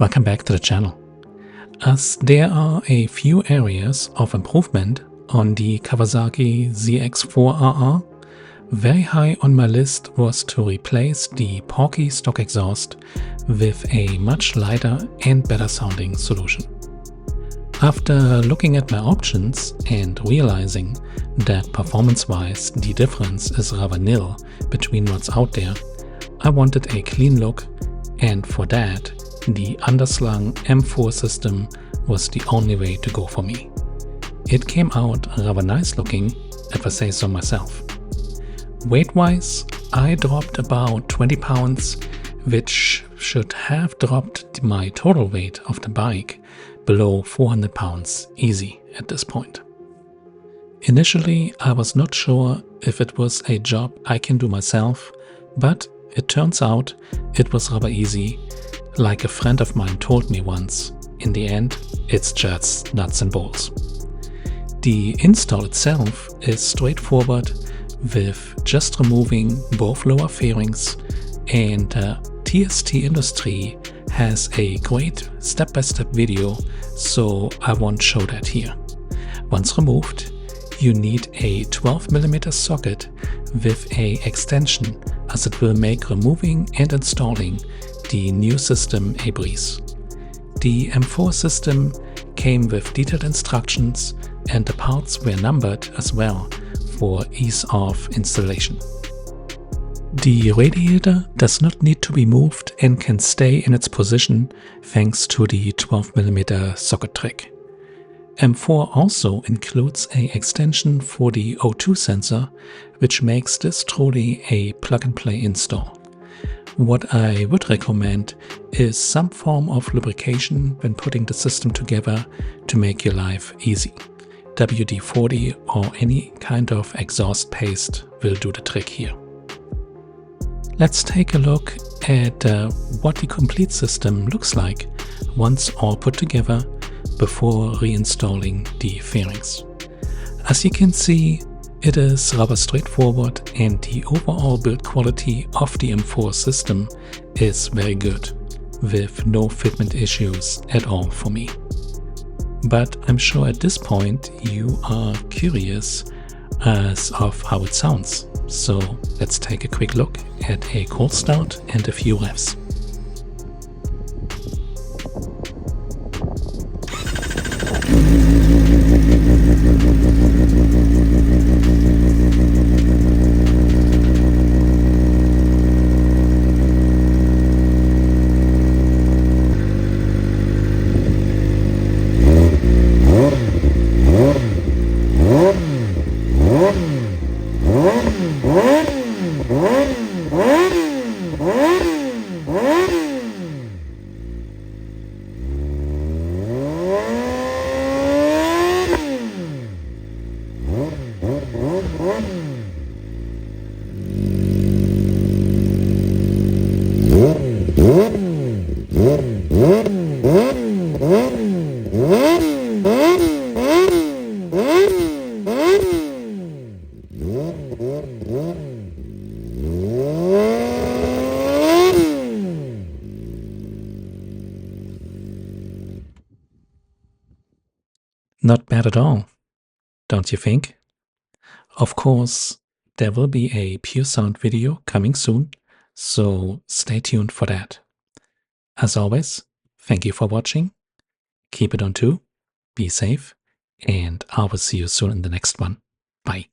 Welcome back to the channel. As there are a few areas of improvement on the Kawasaki ZX-4RR, very high on my list was to replace the porky stock exhaust with a much lighter and better sounding solution. After looking at my options and realizing that performance-wise the difference is rather nil between what's out there, I wanted a clean look, and for that the underslung M4 system was the only way to go for me. It came out rather nice looking, if I say so myself. Weight-wise, I dropped about 20 pounds, which should have dropped my total weight of the bike below 400 pounds easy at this point. Initially, I was not sure if it was a job I can do myself, but it turns out it was rather easy. Like a friend of mine told me once, in the end, it's just nuts and bolts. The install itself is straightforward, with just removing both lower fairings, and TST Industry has a great step-by-step video, so I won't show that here. Once removed, you need a 12mm socket with a extension, as it will make removing and installing the new system a breeze. The M4 system came with detailed instructions, and the parts were numbered as well for ease of installation. The radiator does not need to be moved and can stay in its position thanks to the 12mm socket trick. M4 also includes an extension for the O2 sensor, which makes this truly a plug-and-play install. What I would recommend is some form of lubrication when putting the system together to make your life easy. WD-40 or any kind of exhaust paste will do the trick here. Let's take a look at what the complete system looks like once all put together before reinstalling the fairings. As you can see, it is rather straightforward, and the overall build quality of the M4 system is very good, with no fitment issues at all for me. But I'm sure at this point you are curious as of how it sounds, so let's take a quick look at a cold start and a few revs. Not bad at all, don't you think? Of course, there will be a pure sound video coming soon, so stay tuned for that. As always, thank you for watching, keep it on 2, be safe, and I will see you soon in the next one. Bye.